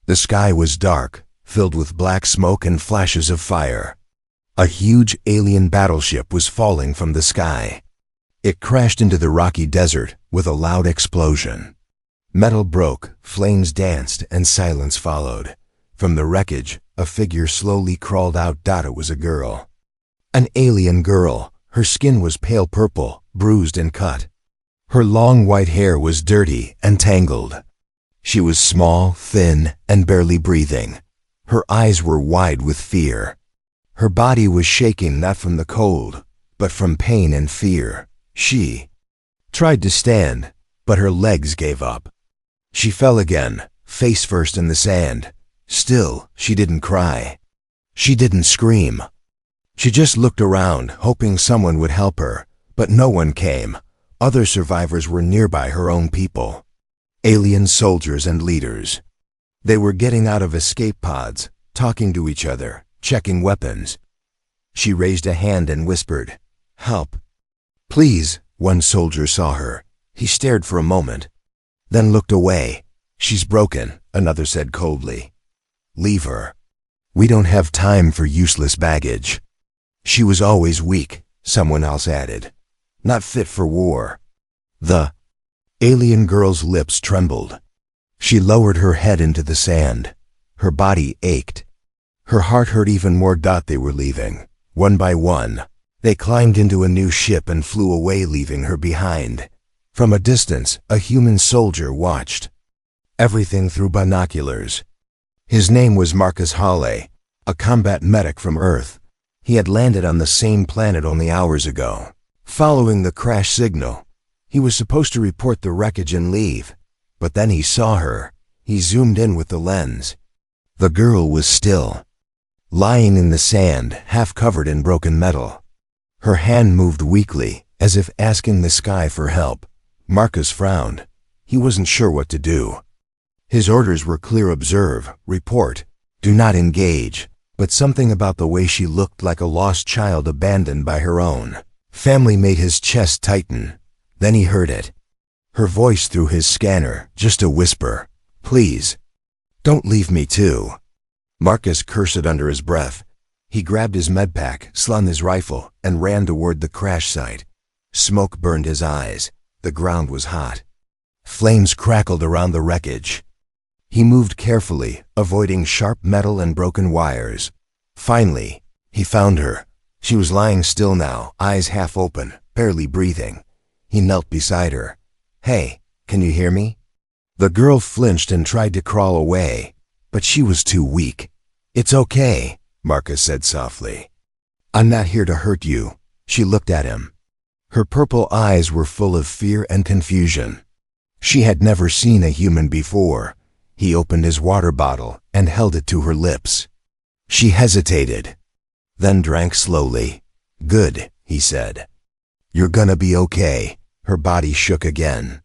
The sky was dark, filled with black smoke and flashes of fire. A huge alien battleship was falling from the sky. It crashed into the rocky desert with a loud explosion. Metal broke, flames danced, and silence followed. From the wreckage, a figure slowly crawled out. It was a girl. An alien girl. Her skin was pale purple, bruised and cut. Her long white hair was dirty and tangled. She was small, thin, and barely breathing. Her eyes were wide with fear. Her body was shaking not from the cold, but from pain and fear. She tried to stand, but her legs gave up. She fell again, face first in the sand. Still, she didn't cry. She didn't scream. She just looked around, hoping someone would help her, but no one came. Other survivors were nearby, her own people. Alien soldiers and leaders. They were getting out of escape pods, talking to each other, checking weapons. She raised a hand and whispered, "Help. Please." One soldier saw her. He stared for a moment, then looked away. "She's broken," another said coldly. "Leave her. We don't have time for useless baggage." "She was always weak," someone else added. "Not fit for war." The alien girl's lips trembled. She lowered her head into the sand. Her body ached. Her heart hurt even more. They were leaving. One by one, they climbed into a new ship and flew away, leaving her behind. From a distance, a human soldier watched everything through binoculars. His name was Marcus Hawley, a combat medic from Earth. He had landed on the same planet only hours ago. Following the crash signal, he was supposed to report the wreckage and leave, but then he saw her. He zoomed in with the lens. The girl was still, lying in the sand, half covered in broken metal. Her hand moved weakly, as if asking the sky for help. Marcus frowned. He wasn't sure what to do. His orders were clear: observe, report, do not engage. But something about the way she looked like a lost child abandoned by her own family made his chest tighten. Then he heard it. Her voice through his scanner, just a whisper. "Please, don't leave me too." Marcus cursed under his breath. He grabbed his medpack, slung his rifle, and ran toward the crash site. Smoke burned his eyes. The ground was hot. Flames crackled around the wreckage. He moved carefully, avoiding sharp metal and broken wires. Finally, he found her. She was lying still now, eyes half open, barely breathing. He knelt beside her. "Hey, can you hear me?" The girl flinched and tried to crawl away, but she was too weak. "It's okay," Marcus said softly. "I'm not here to hurt you." She looked at him. Her purple eyes were full of fear and confusion. She had never seen a human before. He opened his water bottle and held it to her lips. She hesitated, then drank slowly. "Good," he said. "You're gonna be okay." Her body shook again.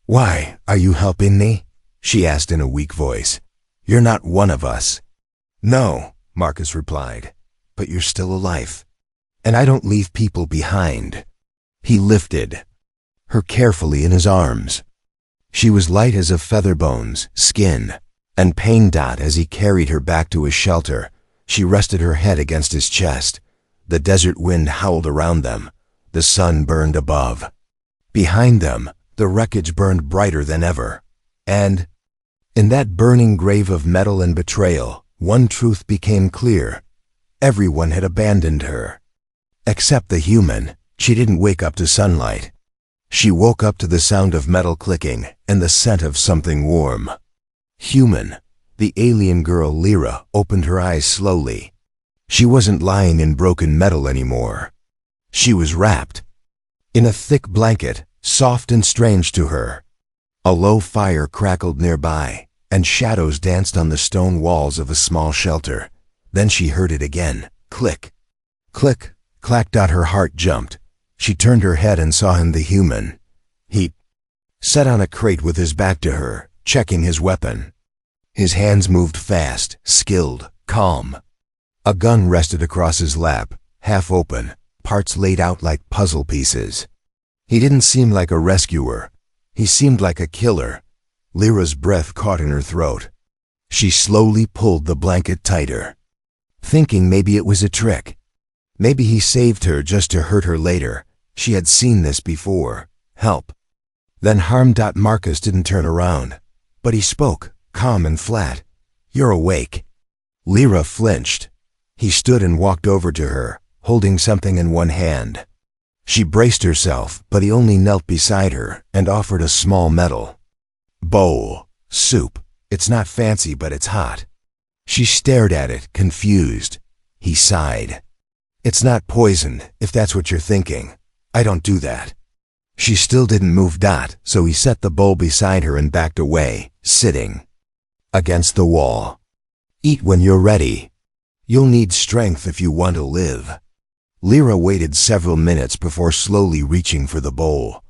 "Why are you helping me?" she asked in a weak voice. "You're not one of us." "No," Marcus replied, "but you're still alive. And I don't leave people behind." He lifted her carefully in his arms. She was light as a feather bone's skin, and pain. As he carried her back to his shelter, she rested her head against his chest. The desert wind howled around them. The sun burned above. Behind them, the wreckage burned brighter than ever. And in that burning grave of metal and betrayal, one truth became clear. Everyone had abandoned her. Except the human. She didn't wake up to sunlight. She woke up to the sound of metal clicking and the scent of something warm. Human. The alien girl Lyra opened her eyes slowly. She wasn't lying in broken metal anymore. She was wrapped in a thick blanket, soft and strange to her. A low fire crackled nearby, and shadows danced on the stone walls of a small shelter. Then she heard it again. Click. Click. Clack. Her heart jumped. She turned her head and saw him, the human. He sat on a crate with his back to her, checking his weapon. His hands moved fast, skilled, calm. A gun rested across his lap, half open, parts laid out like puzzle pieces. He didn't seem like a rescuer. He seemed like a killer. Lyra's breath caught in her throat. She slowly pulled the blanket tighter, thinking maybe it was a trick. Maybe he saved her just to hurt her later. She had seen this before. Help. Then Marcus didn't turn around, but he spoke, calm and flat. You're awake. Lyra flinched. He stood and walked over to her, holding something in one hand. She braced herself, but he only knelt beside her and offered a small metal bowl. Soup. It's not fancy, but it's hot. She stared at it, confused. He sighed. It's not poison, if that's what you're thinking. I don't do that. She still didn't move. So he set the bowl beside her and backed away, sitting against the wall. Eat when you're ready. You'll need strength if you want to live. Lyra waited several minutes before slowly reaching for the bowl.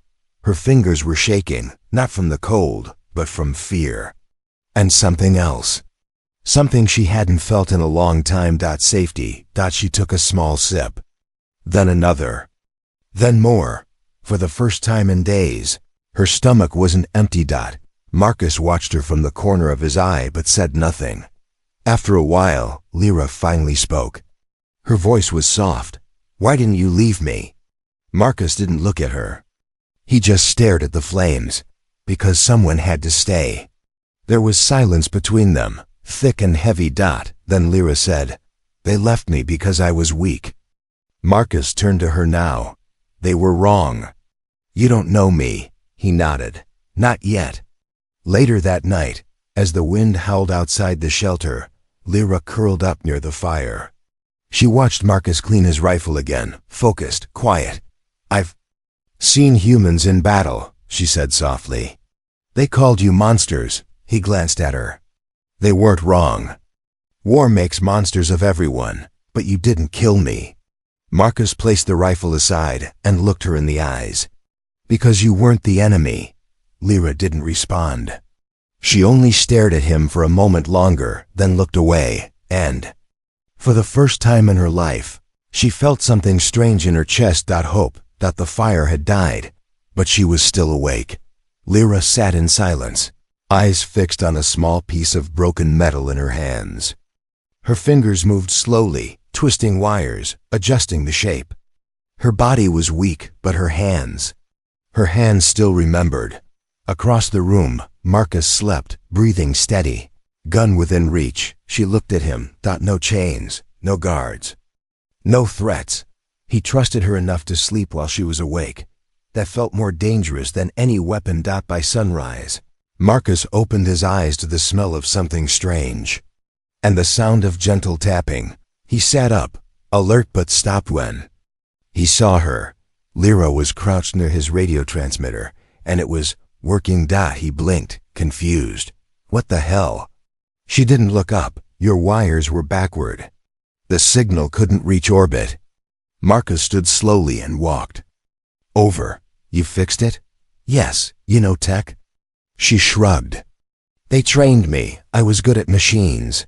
Her fingers were shaking, not from the cold, but from fear. And something else. Something she hadn't felt in a long time. Safety. She took a small sip. Then another. Then more. For the first time in days, her stomach wasn't empty. Marcus watched her from the corner of his eye but said nothing. After a while, Lyra finally spoke. Her voice was soft. Why didn't you leave me? Marcus didn't look at her. He just stared at the flames. Because someone had to stay. There was silence between them, thick and heavy. Then Lyra said, They left me because I was weak. Marcus turned to her now. They were wrong. You don't know me, he nodded. Not yet. Later that night, as the wind howled outside the shelter, Lyra curled up near the fire. She watched Marcus clean his rifle again, focused, quiet. I've seen humans in battle, she said softly. They called you monsters. He glanced at her. They weren't wrong. War makes monsters of everyone, but you didn't kill me. Marcus placed the rifle aside and looked her in the eyes. Because you weren't the enemy. Lyra didn't respond. She only stared at him for a moment longer, then looked away, and, for the first time in her life, she felt something strange in her chest. Hope that the fire had died, but she was still awake. Lyra sat in silence, eyes fixed on a small piece of broken metal in her hands. Her fingers moved slowly, twisting wires, adjusting the shape. Her body was weak, but her hands still remembered. Across the room, Marcus slept, breathing steady. Gun within reach, she looked at him. No chains, no guards, no threats. He trusted her enough to sleep while she was awake. That felt more dangerous than any weapon. By sunrise, Marcus opened his eyes to the smell of something strange and the sound of gentle tapping. He sat up, alert, but stopped when he saw her. Lyra was crouched near his radio transmitter, and it was working. He blinked, confused. What the hell? She didn't look up. Your wires were backward. The signal couldn't reach orbit. Marcus stood slowly and walked over. You fixed it? Yes, you know tech. She shrugged. They trained me. I was good at machines.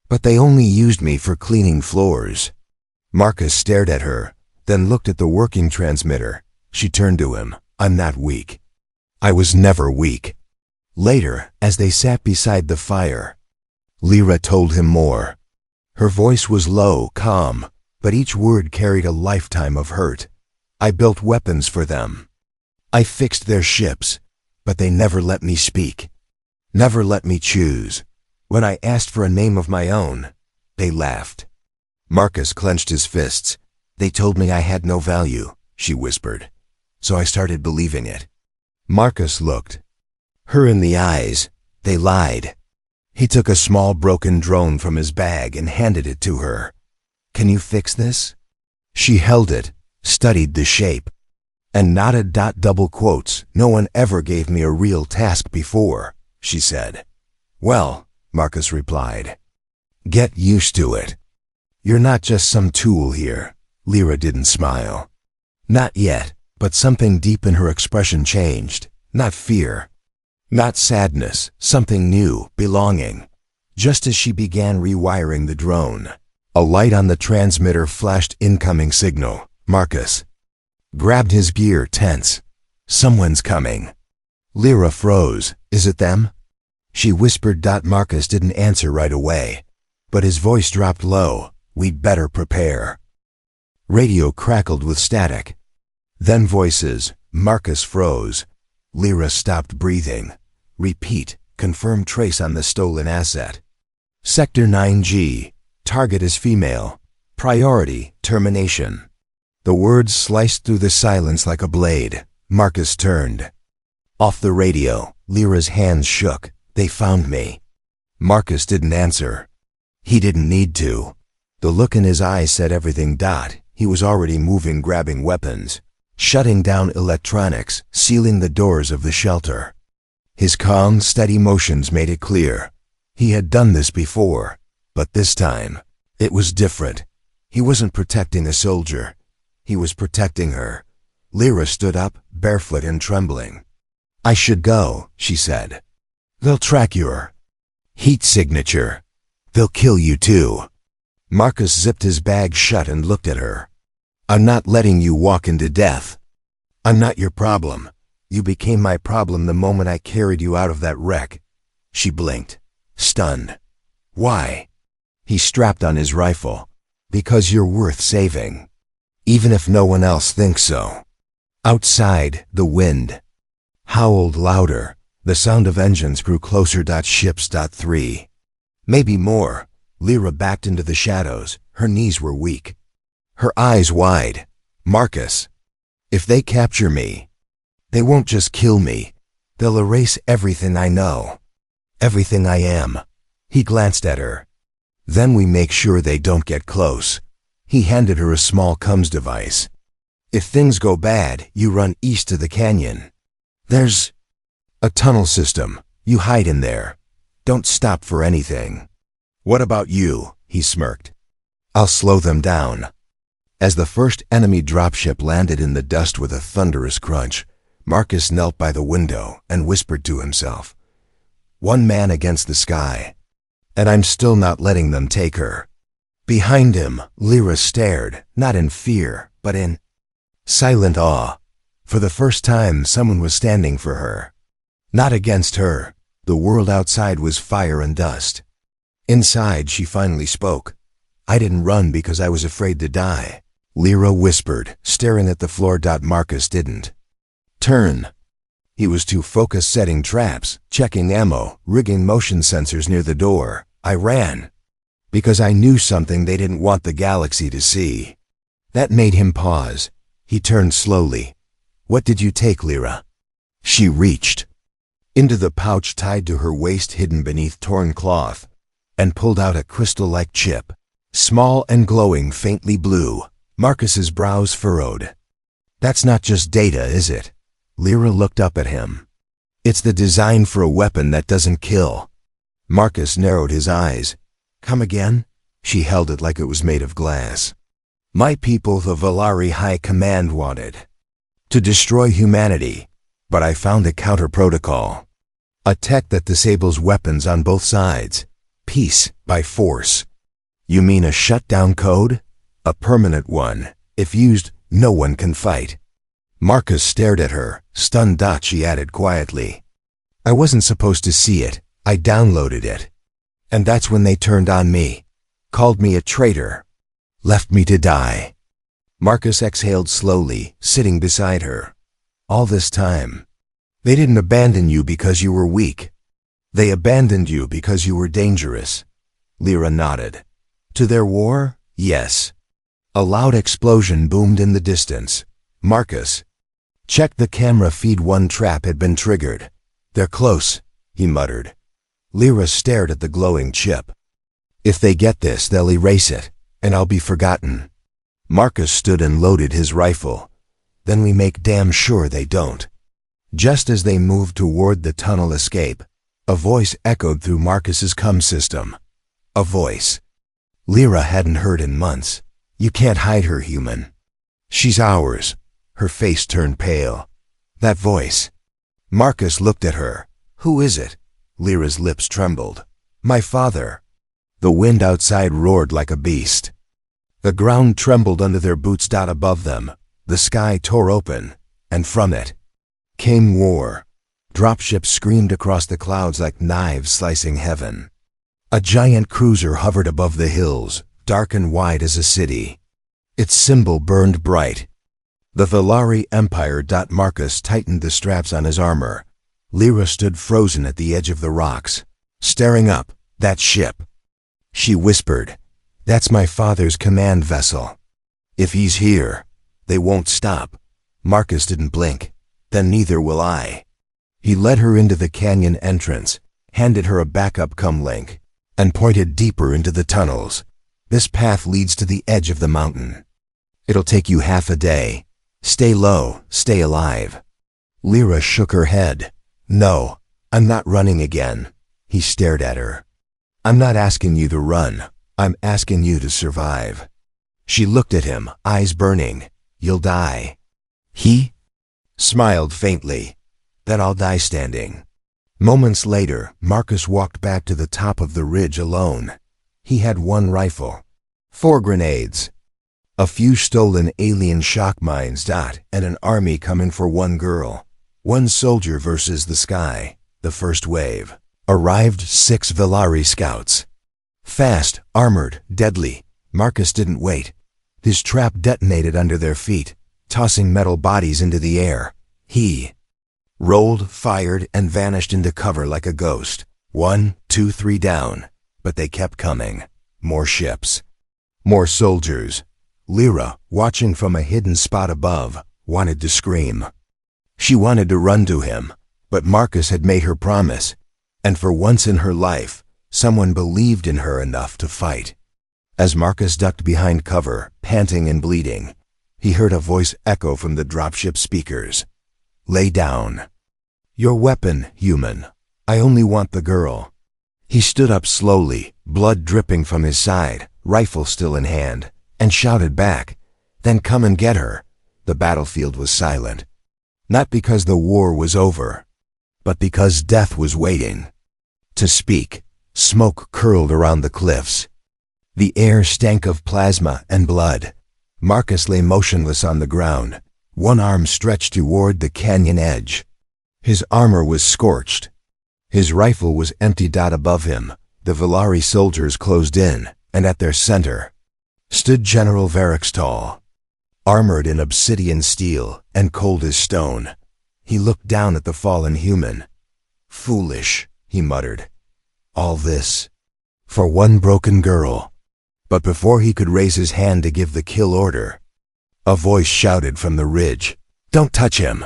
But they only used me for cleaning floors. Marcus stared at her, then looked at the working transmitter. She turned to him. I'm not weak. I was never weak. Later, as they sat beside the fire, Lyra told him more. Her voice was low, calm, but each word carried a lifetime of hurt. I built weapons for them. I fixed their ships, but they never let me speak. Never let me choose. When I asked for a name of my own, they laughed. Marcus clenched his fists. They told me I had no value, she whispered. So I started believing it. Marcus looked her in the eyes. They lied. He took a small broken drone from his bag and handed it to her. Can you fix this? She held it, studied the shape, and nodded. Double quotes. No one ever gave me a real task before, she said. Well, Marcus replied, get used to it. You're not just some tool here. Lyra didn't smile. Not yet, but something deep in her expression changed. Not fear, not sadness, something new, belonging. Just as she began rewiring the drone, a light on the transmitter flashed. Incoming signal. Marcus grabbed his gear, tense. Someone's coming. Lyra froze. Is it them? she whispered. Marcus didn't answer right away, but his voice dropped low. We'd better prepare. Radio crackled with static. Then voices. Marcus froze. Lyra stopped breathing. Repeat. Confirm trace on the stolen asset. Sector 9G. Target is female. Priority. Termination. The words sliced through the silence like a blade. Marcus turned. Off the radio. Lyra's hands shook. They found me. Marcus didn't answer. He didn't need to. The look in his eyes said everything. He was already moving, grabbing weapons, shutting down electronics, sealing the doors of the shelter. His calm, steady motions made it clear. He had done this before, but this time, it was different. He wasn't protecting a soldier. He was protecting her. Lyra stood up, barefoot and trembling. I should go, she said. They'll track your heat signature. They'll kill you too. Marcus zipped his bag shut and looked at her. I'm not letting you walk into death. I'm not your problem. You became my problem the moment I carried you out of that wreck. She blinked, stunned. Why? He strapped on his rifle. Because you're worth saving. Even if no one else thinks so. Outside, the wind howled louder. The sound of engines grew closer. Ships. 3. Maybe more. Lyra backed into the shadows. Her knees were weak. Her eyes wide. Marcus, if they capture me, they won't just kill me. They'll erase everything I know. Everything I am. He glanced at her. Then we make sure they don't get close. He handed her a small comms device. If things go bad, you run east to the canyon. There's a tunnel system. You hide in there. Don't stop for anything. What about you? He smirked. I'll slow them down. As the first enemy dropship landed in the dust with a thunderous crunch, Marcus knelt by the window and whispered to himself. One man against the sky. And I'm still not letting them take her. Behind him, Lyra stared, not in fear, but in silent awe. For the first time, someone was standing for her. Not against her. The world outside was fire and dust. Inside, she finally spoke. I didn't run because I was afraid to die. Lyra whispered, staring at the floor. Marcus didn't turn. He was too focused setting traps, checking ammo, rigging motion sensors near the door. I ran. Because I knew something they didn't want the galaxy to see. That made him pause. He turned slowly. What did you take, Lyra? She reached into the pouch tied to her waist, hidden beneath torn cloth, and pulled out a crystal-like chip, small and glowing faintly blue. Marcus's brows furrowed. That's not just data, is it? Lyra looked up at him. It's the design for a weapon that doesn't kill. Marcus narrowed his eyes. Come again? She held it like it was made of glass. My people, the Valari High Command, wanted to destroy humanity, but I found a counter-protocol. A tech that disables weapons on both sides. Peace by force. You mean a shutdown code? A permanent one. If used, no one can fight. Marcus stared at her, stunned. She added quietly. I wasn't supposed to see it. I downloaded it. And that's when they turned on me. Called me a traitor. Left me to die. Marcus exhaled slowly, sitting beside her. All this time, they didn't abandon you because you were weak. They abandoned you because you were dangerous. Lyra nodded. To their war? Yes. A loud explosion boomed in the distance. Marcus checked the camera feed. One trap had been triggered. They're close, he muttered. Lyra stared at the glowing chip. If they get this, they'll erase it, and I'll be forgotten. Marcus stood and loaded his rifle. Then we make damn sure they don't. Just as they moved toward the tunnel escape, a voice echoed through Marcus's comm system. A voice Lyra hadn't heard in months. You can't hide her, human. She's ours. Her face turned pale. That voice. Marcus looked at her. Who is it? Lyra's lips trembled. My father. The wind outside roared like a beast. The ground trembled under their boots. Above them, the sky tore open, and from it came war. Dropships screamed across the clouds like knives slicing heaven. A giant cruiser hovered above the hills, dark and wide as a city. Its symbol burned bright. The Valari Empire. Marcus tightened the straps on his armor. Lyra stood frozen at the edge of the rocks, staring up. That ship. She whispered, "That's my father's command vessel. If he's here, they won't stop." Marcus didn't blink. "Then neither will I." He led her into the canyon entrance, handed her a backup comlink, and pointed deeper into the tunnels. "This path leads to the edge of the mountain. It'll take you half a day. Stay low, stay alive." Lyra shook her head. "No, I'm not running again." He stared at her. "I'm not asking you to run. I'm asking you to survive." She looked at him, eyes burning. "You'll die." He smiled faintly. "Then I'll die standing." Moments later, Marcus walked back to the top of the ridge alone. He had one rifle, 4 grenades, a few stolen alien shock mines, and an army coming for one girl. One soldier versus the sky. The first wave. Arrived 6 Valari scouts. Fast, armored, deadly. Marcus didn't wait. His trap detonated under their feet, tossing metal bodies into the air. He rolled, fired, and vanished into cover like a ghost. 1, 2, 3 down. But they kept coming. More ships. More soldiers. Lyra, watching from a hidden spot above, wanted to scream. She wanted to run to him, but Marcus had made her promise, and for once in her life, someone believed in her enough to fight. As Marcus ducked behind cover, panting and bleeding, he heard a voice echo from the dropship speakers. "Lay down. Your weapon, human. I only want the girl." He stood up slowly, blood dripping from his side, rifle still in hand, and shouted back, "Then come and get her." The battlefield was silent. Not because the war was over, but because death was waiting to speak. Smoke curled around the cliffs. The air stank of plasma and blood. Marcus lay motionless on the ground, one arm stretched toward the canyon edge. His armor was scorched. His rifle was empty. Above him, the Valari soldiers closed in, and at their center stood General Varixtol, armored in obsidian steel and cold as stone. He looked down at the fallen human. "Foolish," he muttered. "All this for one broken girl." But before he could raise his hand to give the kill order, a voice shouted from the ridge, "Don't touch him!"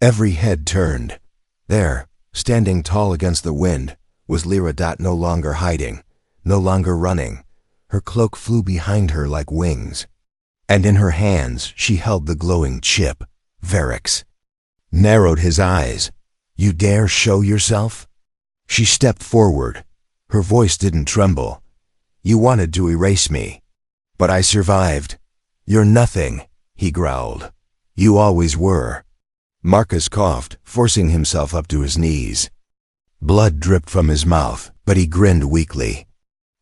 Every head turned. There, standing tall against the wind, was Lyra. No longer hiding, no longer running. Her cloak flew behind her like wings, and in her hands she held the glowing chip. Varix narrowed his eyes. "You dare show yourself?" She stepped forward. Her voice didn't tremble. "You wanted to erase me, but I survived." "You're nothing," he growled. "You always were." Marcus coughed, forcing himself up to his knees. Blood dripped from his mouth, but he grinned weakly.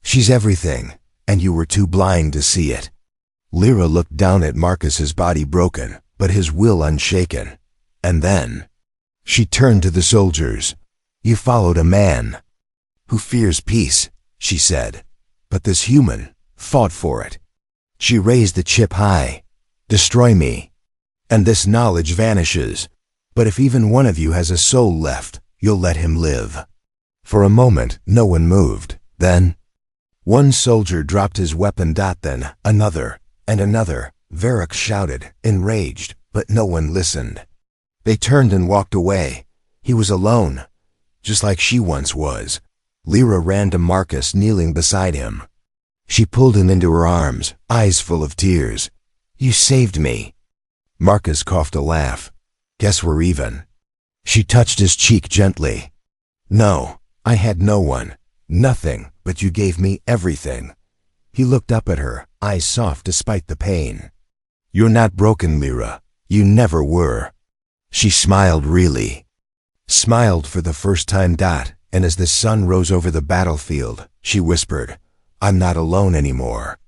"She's everything, and you were too blind to see it." Lyra looked down at Marcus, his body broken, but his will unshaken. And then she turned to the soldiers. "You followed a man who fears peace," she said, "but this human fought for it." She raised the chip high. "Destroy me, and this knowledge vanishes. But if even one of you has a soul left, you'll let him live." For a moment, no one moved. Then one soldier dropped his weapon. Then another, and another. Varix shouted, enraged, but no one listened. They turned and walked away. He was alone, just like she once was. Lyra ran to Marcus, kneeling beside him. She pulled him into her arms, eyes full of tears. "You saved me." Marcus coughed a laugh. "Guess we're even." She touched his cheek gently. "No, I had no one, nothing, but you gave me everything." He looked up at her, eyes soft despite the pain. "You're not broken, Lyra. You never were." She smiled, really. Smiled for the first time. And as the sun rose over the battlefield, she whispered, "I'm not alone anymore."